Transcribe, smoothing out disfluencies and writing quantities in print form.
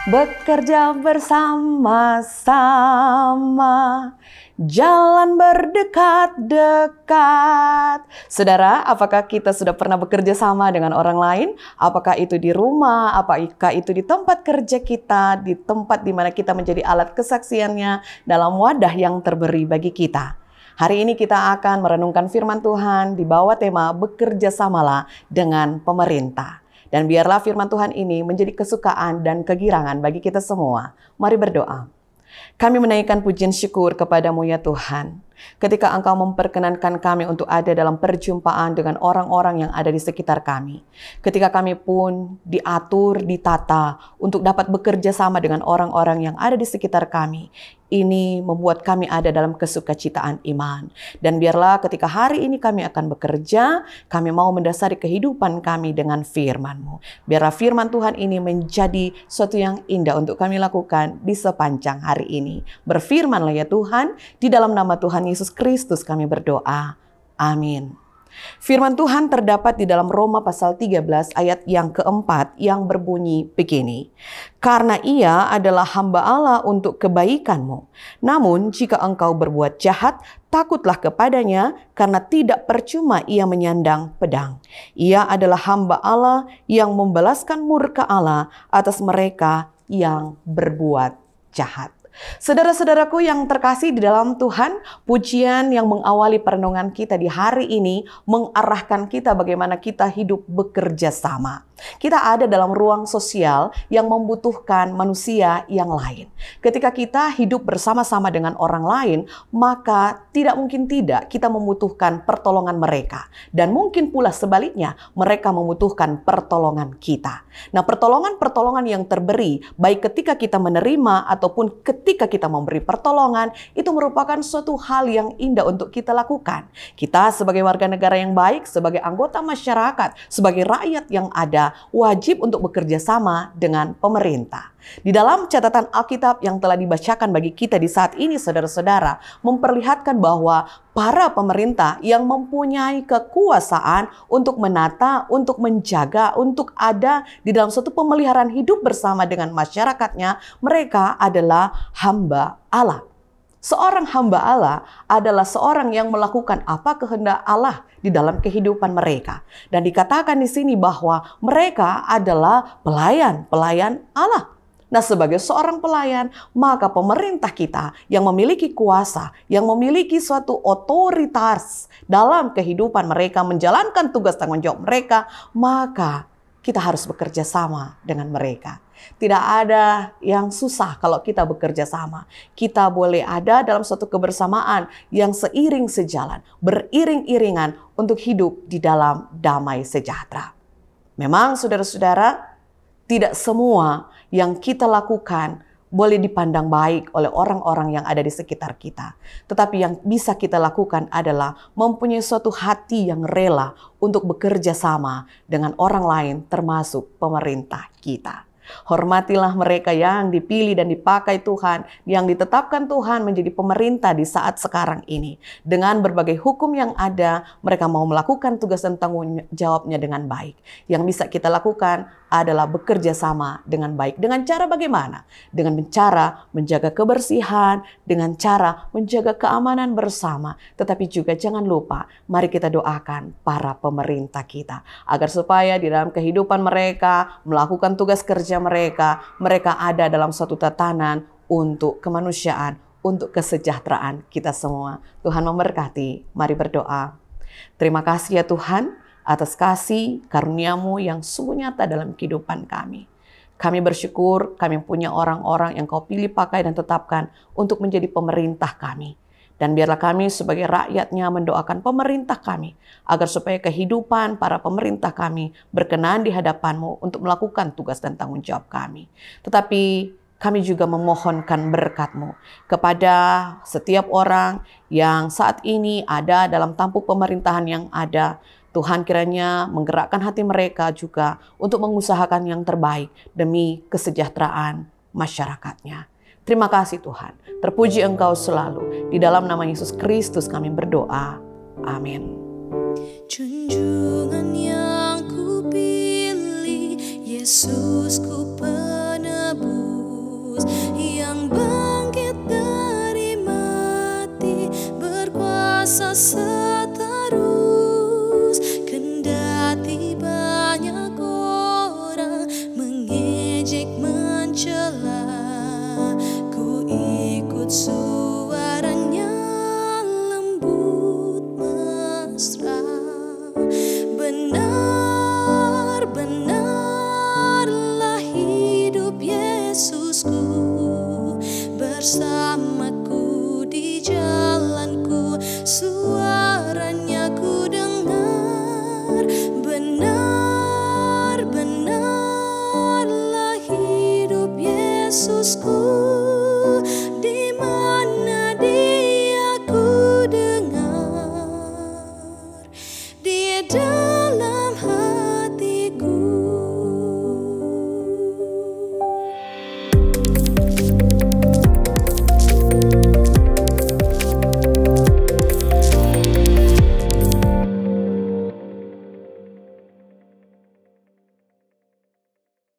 Bekerja bersama-sama, jalan berdekat-dekat. Saudara, apakah kita sudah pernah bekerja sama dengan orang lain? Apakah itu di rumah? Apakah itu di tempat kerja kita? Di tempat di mana kita menjadi alat kesaksiannya dalam wadah yang terberi bagi kita. Hari ini kita akan merenungkan firman Tuhan di bawah tema bekerja samalah dengan pemerintah. Dan biarlah firman Tuhan ini menjadi kesukaan dan kegirangan bagi kita semua. Mari berdoa. Kami menaikkan pujian syukur kepadamu ya Tuhan. Ketika Engkau memperkenankan kami untuk ada dalam perjumpaan dengan orang-orang yang ada di sekitar kami. Ketika kami pun diatur, ditata untuk dapat bekerja sama dengan orang-orang yang ada di sekitar kami. Ini membuat kami ada dalam kesukacitaan iman. Dan biarlah ketika hari ini kami akan bekerja, kami mau mendasari kehidupan kami dengan firman-Mu. Biarlah firman Tuhan ini menjadi sesuatu yang indah untuk kami lakukan di sepanjang hari ini. Berfirmanlah ya Tuhan, di dalam nama Tuhan Yesus Kristus kami berdoa. Amin. Firman Tuhan terdapat di dalam Roma pasal 13 ayat yang keempat yang berbunyi begini. Karena ia adalah hamba Allah untuk kebaikanmu. Namun jika engkau berbuat jahat, takutlah kepadanya karena tidak percuma ia menyandang pedang. Ia adalah hamba Allah yang membalaskan murka Allah atas mereka yang berbuat jahat. Saudara-saudaraku yang terkasih di dalam Tuhan, pujian yang mengawali perenungan kita di hari ini mengarahkan kita bagaimana kita hidup bekerja sama. Kita ada dalam ruang sosial yang membutuhkan manusia yang lain. Ketika kita hidup bersama-sama dengan orang lain, maka tidak mungkin tidak kita membutuhkan pertolongan mereka. Dan mungkin pula sebaliknya, mereka membutuhkan pertolongan kita. Nah, pertolongan-pertolongan yang terberi, baik ketika kita menerima ataupun ketika kita memberi pertolongan, itu merupakan suatu hal yang indah untuk kita lakukan. Kita sebagai warga negara yang baik, sebagai anggota masyarakat, sebagai rakyat yang ada, wajib untuk bekerja sama dengan pemerintah. Di dalam catatan Alkitab yang telah dibacakan bagi kita di saat ini, saudara-saudara, memperlihatkan bahwa para pemerintah yang mempunyai kekuasaan untuk menata, untuk menjaga, untuk ada di dalam suatu pemeliharaan hidup bersama dengan masyarakatnya, mereka adalah hamba Allah. Seorang hamba Allah adalah seorang yang melakukan apa kehendak Allah di dalam kehidupan mereka. Dan dikatakan di sini bahwa mereka adalah pelayan Allah. Nah, sebagai seorang pelayan, maka pemerintah kita yang memiliki kuasa, yang memiliki suatu otoritas dalam kehidupan mereka, menjalankan tugas tanggung jawab mereka, maka kita harus bekerja sama dengan mereka. Tidak ada yang susah kalau kita bekerja sama. Kita boleh ada dalam suatu kebersamaan yang seiring sejalan, beriring-iringan untuk hidup di dalam damai sejahtera. Memang saudara-saudara, tidak semua yang kita lakukan boleh dipandang baik oleh orang-orang yang ada di sekitar kita. Tetapi yang bisa kita lakukan adalah mempunyai suatu hati yang rela untuk bekerja sama dengan orang lain termasuk pemerintah kita. Hormatilah mereka yang dipilih dan dipakai Tuhan, yang ditetapkan Tuhan menjadi pemerintah di saat sekarang ini. Dengan berbagai hukum yang ada, mereka mau melakukan tugas dan tanggung jawabnya dengan baik. Yang bisa kita lakukan adalah bekerja sama dengan baik. Dengan cara bagaimana? Dengan cara menjaga kebersihan, dengan cara menjaga keamanan bersama. Tetapi juga jangan lupa, mari kita doakan para pemerintah kita. Agar supaya di dalam kehidupan mereka, melakukan tugas kerja mereka ada dalam suatu tatanan untuk kemanusiaan, untuk kesejahteraan kita semua. Tuhan memberkati. Mari berdoa. Terima kasih ya Tuhan atas kasih karunia-Mu yang sungguh nyata dalam kehidupan kami. Kami bersyukur kami punya orang-orang yang Kau pilih, pakai dan tetapkan untuk menjadi pemerintah kami. Dan biarlah kami sebagai rakyatnya mendoakan pemerintah kami, agar supaya kehidupan para pemerintah kami berkenan di hadapan-Mu untuk melakukan tugas dan tanggung jawab kami. Tetapi kami juga memohonkan berkat-Mu kepada setiap orang yang saat ini ada dalam tampuk pemerintahan yang ada. Tuhan kiranya menggerakkan hati mereka juga untuk mengusahakan yang terbaik demi kesejahteraan masyarakatnya. Terima kasih Tuhan. Terpuji Engkau selalu. Di dalam nama Yesus Kristus kami berdoa. Amin. Junjungan yang ku pilih, Yesus